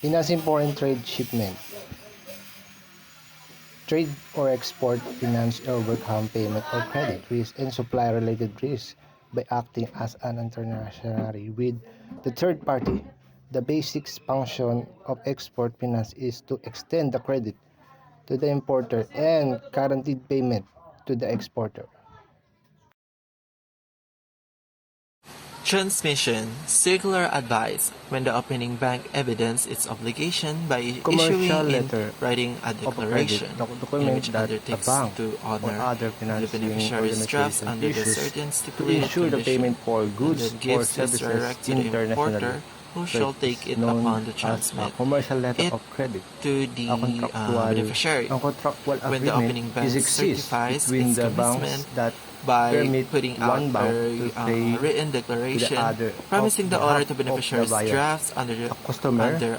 Financing foreign trade shipment. Trade or export finance overcome payment or credit risk and supply-related risks by acting as an intermediary with the third party. The basic function of export finance is to extend the credit to the importer and guaranteed payment to the exporter. Transmission circular advice when the opening bank evidence its obligation by Commercial issuing in letter writing a of a credit declaration in document which that a undertakes bank to or honor other the financing beneficiary's drafts organization under the issues certain to stipulated ensure the condition, payment for and goods then or gives this services direct to the internationally. importer, who So shall it take is it known upon to as a transmit commercial letter it of credit. to A the beneficiary. contractual When the agreement opening is bank exists certifies between its the banks commitment that by permit putting out one bank to a pay written to the declaration other of promising the owner behalf to of the beneficiaries buyer, drafts a customer under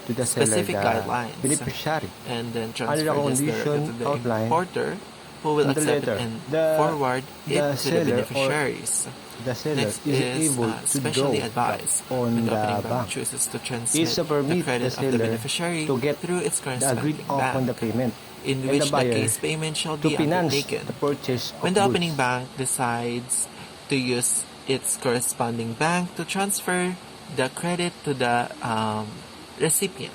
to the seller, specific the guidelines, beneficiary, and then under the transfer this directly to condition the outlined importer, who will in the accept it letter. and The forward it the to the seller or beneficiaries. the seller Next is is able to specially draw advised when on the opening the bank bank chooses to is transmit to the permit the credit of the seller beneficiary to get through its the agreed corresponding upon bank, the payment in and the which the buyer case payment shall to be finance undertaken. the purchase When of the opening goods. bank decides to use its corresponding bank to transfer the credit to the recipient,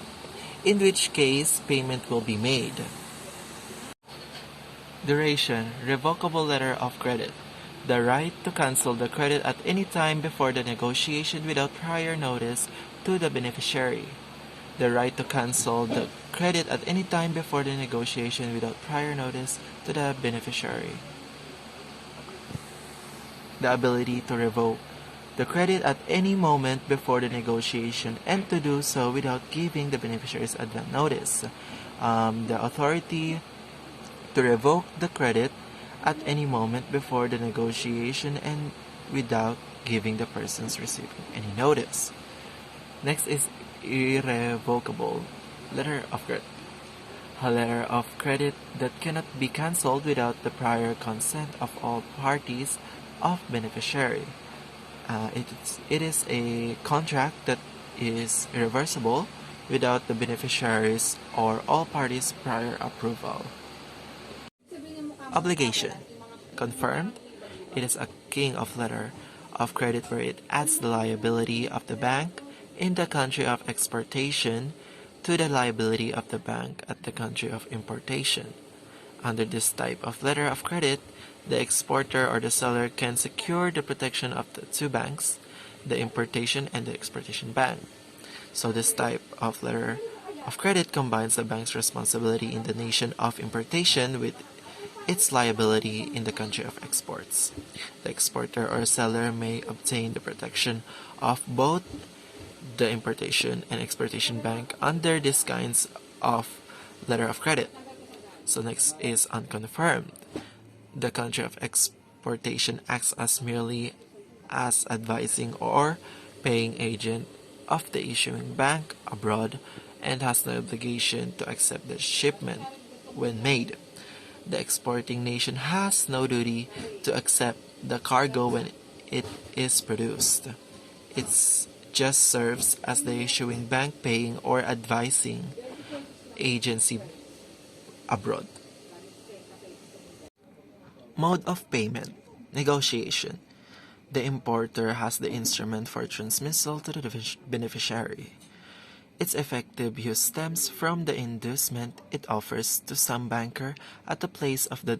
in which case payment will be made. Duration, revocable letter of credit. The right to cancel the credit at any time before the negotiation without prior notice to the beneficiary. The right to cancel the credit at any time before the negotiation without prior notice to the beneficiary. The ability to revoke the credit at any moment before the negotiation and to do so without giving the beneficiaries advance notice. The authority to revoke the credit at any moment before the negotiation and without giving the persons receiving any notice. Next is irrevocable letter of credit. A letter of credit that cannot be cancelled without the prior consent of all parties of beneficiary. It is a contract that is irreversible without the beneficiaries or all parties' prior approval. Obligation. Confirmed. It is a king of letter of credit where it adds the liability of the bank in the country of exportation to the liability of the bank at the country of importation. Under this type of letter of credit, the exporter or the seller can secure the protection of the two banks, the importation and the exportation bank. So this type of letter of credit combines the bank's responsibility in the nation of importation with its liability in the country of exports. The exporter or seller may obtain the protection of both the importation and exportation bank under these kinds of letter of credit. So next is unconfirmed. The country of exportation acts as merely as advising or paying agent of the issuing bank abroad and has no obligation to accept the shipment when made. The exporting nation has no duty to accept the cargo when it is produced. It just serves as the issuing bank paying or advising agency abroad. Mode of payment. Negotiation. The importer has the instrument for transmittal to the beneficiary. Its effective use stems from the inducement it offers to some banker at the place of the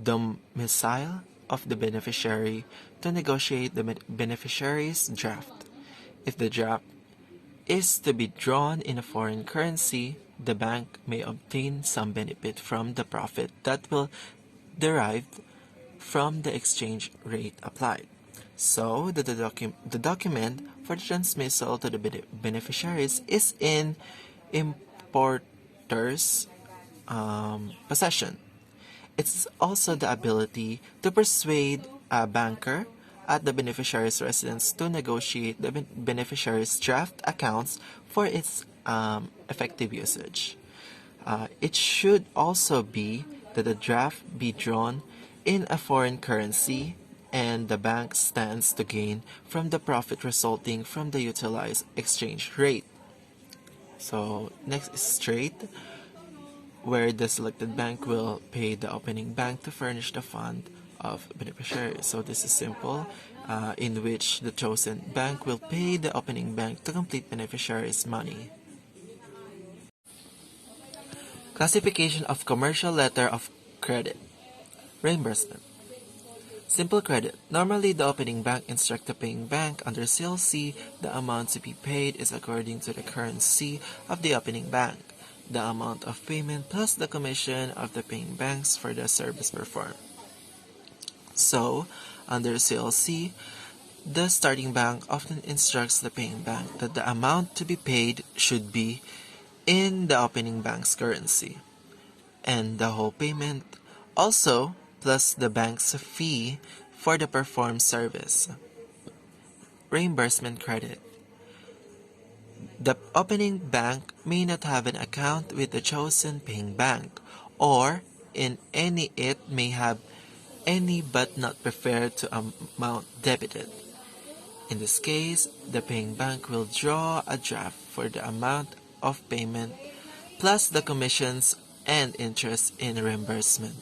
domicile of the beneficiary to negotiate the beneficiary's draft. If the draft is to be drawn in a foreign currency, the bank may obtain some benefit from the profit that will derive from the exchange rate applied. So, the document for the transmittal to the beneficiaries is in importer's possession. It's also the ability to persuade a banker at the beneficiary's residence to negotiate the beneficiary's draft accounts for its effective usage. It should also be that the draft be drawn in a foreign currency and the bank stands to gain from the profit resulting from the utilized exchange rate. So next is trade, where the selected bank will pay the opening bank to furnish the fund of beneficiaries. So this is simple, in which the chosen bank will pay the opening bank to complete beneficiaries' money. Classification of commercial letter of credit. Reimbursement. Simple credit. Normally, the opening bank instructs the paying bank under CLC the amount to be paid is according to the currency of the opening bank, the amount of payment plus the commission of the paying banks for the service performed. So, under CLC, the starting bank often instructs the paying bank that the amount to be paid should be in the opening bank's currency, and the whole payment also plus the bank's fee for the performed service. Reimbursement credit. The opening bank may not have an account with the chosen paying bank, or in any it may have any but not preferred to amount debited. In this case, the paying bank will draw a draft for the amount of payment plus the commissions and interest in reimbursement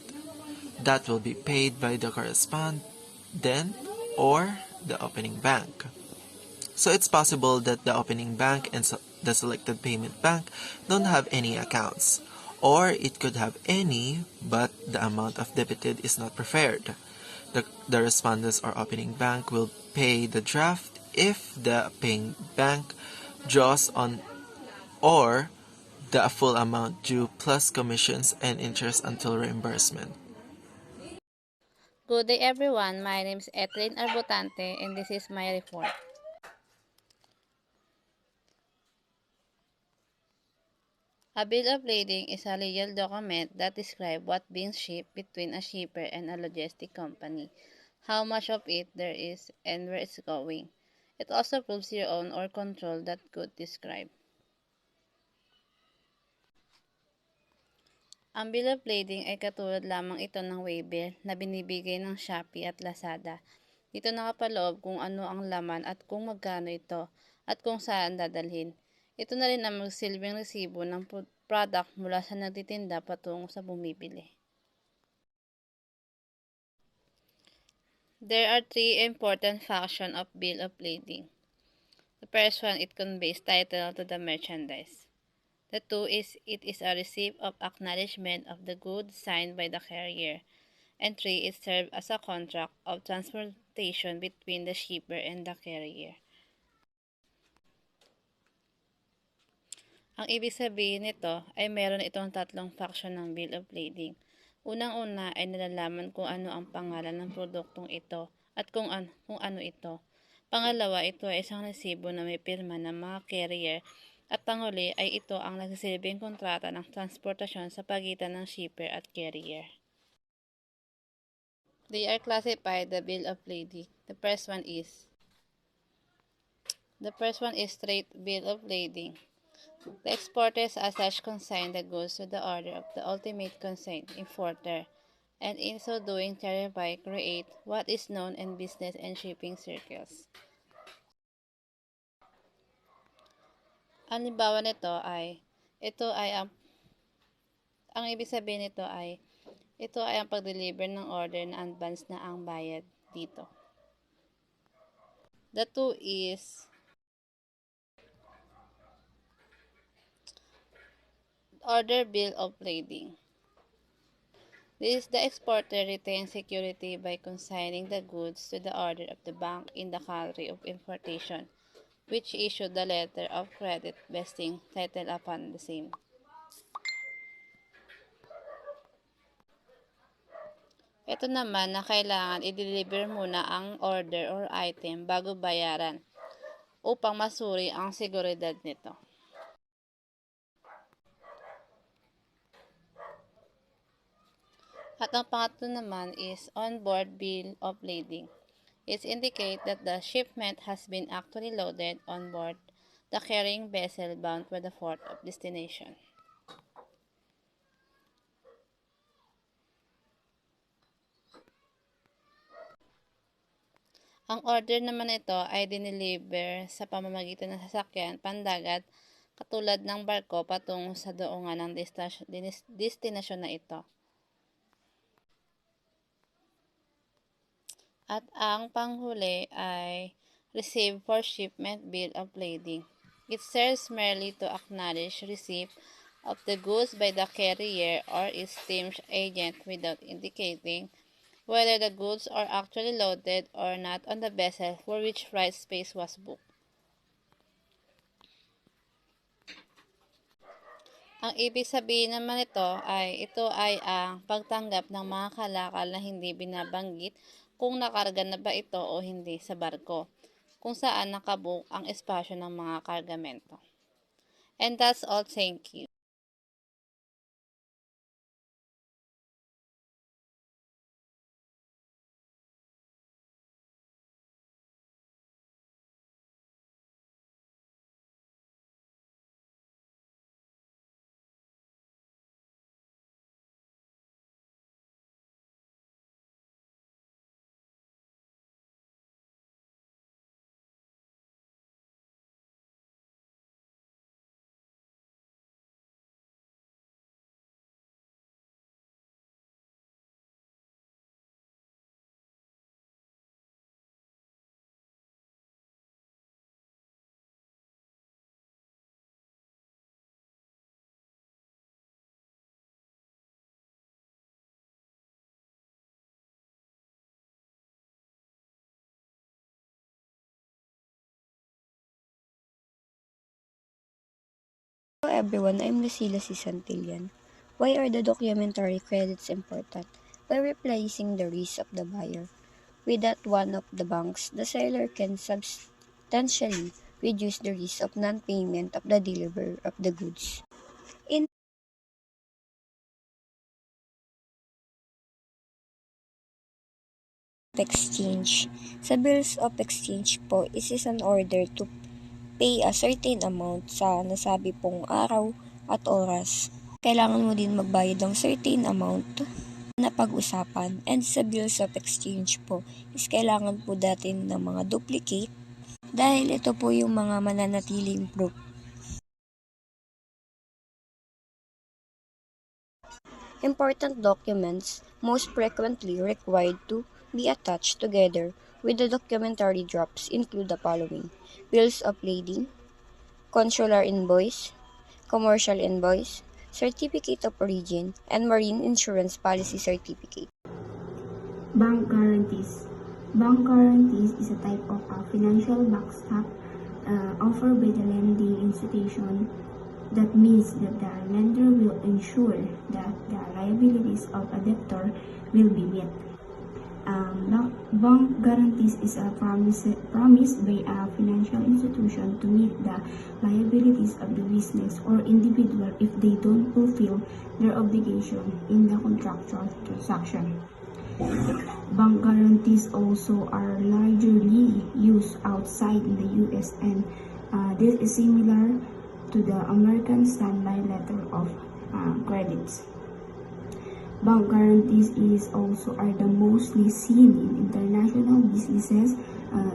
that will be paid by the correspondent or the opening bank. So it's possible that the opening bank and the selected payment bank don't have any accounts, or it could have any, but the amount of debited is not preferred. The respondents or opening bank will pay the draft if the paying bank draws on or the full amount due plus commissions and interest until reimbursement. Good day everyone, my name is Etlin Arbutante and this is my report. A bill of lading is a legal document that describes what being shipped between a shipper and a logistic company, how much of it there is, and where it's going. It also proves your own or control that good describe. Ang bill of lading ay katulad lamang ito ng waybill na binibigay ng Shopee at Lazada. Dito nakapaloob kung ano ang laman at kung magkano ito at kung saan dadalhin. Ito na rin ang magsilbing resibo ng product mula sa nagtitinda patungo sa bumibili. There are three important functions of bill of lading. The first one, it conveys title to the merchandise. The two is it is a receipt of acknowledgement of the goods signed by the carrier. And three, it serves as a contract of transportation between the shipper and the carrier. Ang ibig sabihin nito ay meron itong tatlong function ng bill of lading. Unang-una ay nalalaman kung ano ang pangalan ng produktong ito at kung ano ito. Pangalawa, ito ay isang resibo na may pirma ng mga carrier. At panghuli ay ito ang nagsisilbing kontrata ng transportasyon sa pagitan ng shipper at carrier. They are classified the bill of lading. The first one is straight bill of lading. The exporters as such consign the goods to the order of the ultimate consigned importer, and in so doing thereby create what is known in business and shipping circles. Ang halimbawa nito ay ang ibig sabihin nito ay ito ay ang pag-deliver ng order na advance na ang bayad dito. The two is order bill of lading. This the exporter retains security by consigning the goods to the order of the bank in the country of importation, which issued the letter of credit vesting title upon the same. Ito naman na kailangan i-deliver muna ang order or item bago bayaran upang masuri ang seguridad nito. At ang pangatlo naman is on-board bill of lading. It indicates that the shipment has been actually loaded on board the carrying vessel bound for the port of destination. Ang order naman ito ay dineliver sa pamamagitan ng sasakyan, pandagat, katulad ng barko patungo sa doongan ng destinasyon na ito. At ang panghuli ay receive for shipment bill of lading. It serves merely to acknowledge receipt of the goods by the carrier or its steam agent without indicating whether the goods are actually loaded or not on the vessel for which freight space was booked. Ang ibig sabihin naman ito ay ang pagtanggap ng mga kalakal na hindi binabanggit kung nakarga na ba ito o hindi sa barko, kung saan nakabook ang espasyo ng mga kargamento. And that's all. Thank you. Hello everyone, I'm Lucila C. Santillan. Why are the documentary credits important? By replacing the risk of the buyer with that one of the banks, the seller can substantially reduce the risk of non-payment of the deliverer of the goods. In exchange, sa bills of exchange po, is an order to pay a certain amount sa nasabi pong araw at oras. Kailangan mo din magbayad ng certain amount na pag-usapan. And sa bills of exchange po is kailangan po natin ng mga duplicate dahil ito po yung mga mananatiling proof. Important documents most frequently required to be attached together with the documentary drafts include the following: bills of lading, consular invoice, commercial invoice, certificate of origin, and marine insurance policy certificate. Bank guarantees. Bank guarantees is a type of financial backstop offered by the lending institution. That means that the lender will ensure that the liabilities of a debtor will be met. Bank guarantees is a promise by a financial institution to meet the liabilities of the business or individual if they don't fulfill their obligation in the contractual transaction. Bank guarantees also are largely used outside in the US, and this is similar to the American Standby Letter of Credits. Bank guarantees are the mostly seen in international businesses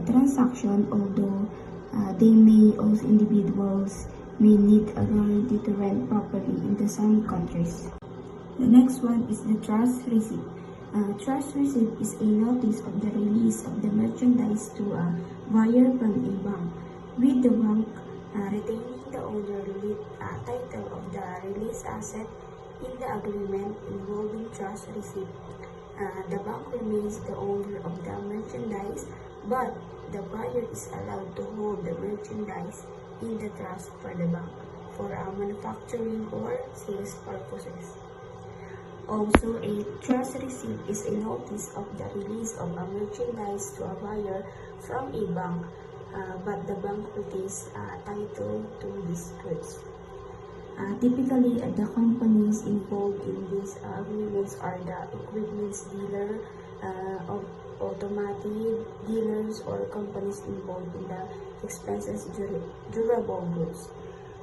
transaction, although they may also individuals may need a guarantee to rent property in the some countries. The next one is the trust receipt. Trust receipt is a notice of the release of the merchandise to a buyer from a bank, with the bank retaining the owner title of the released asset. In the agreement involving trust receipt, the bank remains the owner of the merchandise, but the buyer is allowed to hold the merchandise in the trust for the bank for manufacturing or sales purposes. Also, a trust receipt is a notice of the release of a merchandise to a buyer from a bank, but the bank retains title to these goods. Typically, the companies involved in these agreements are the equipment dealer, of automotive dealers, or companies involved in the expenses durable goods.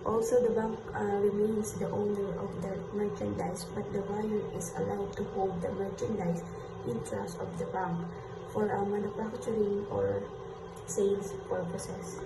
Also, the bank remains the owner of the merchandise, but the buyer is allowed to hold the merchandise in trust of the bank for manufacturing or sales purposes.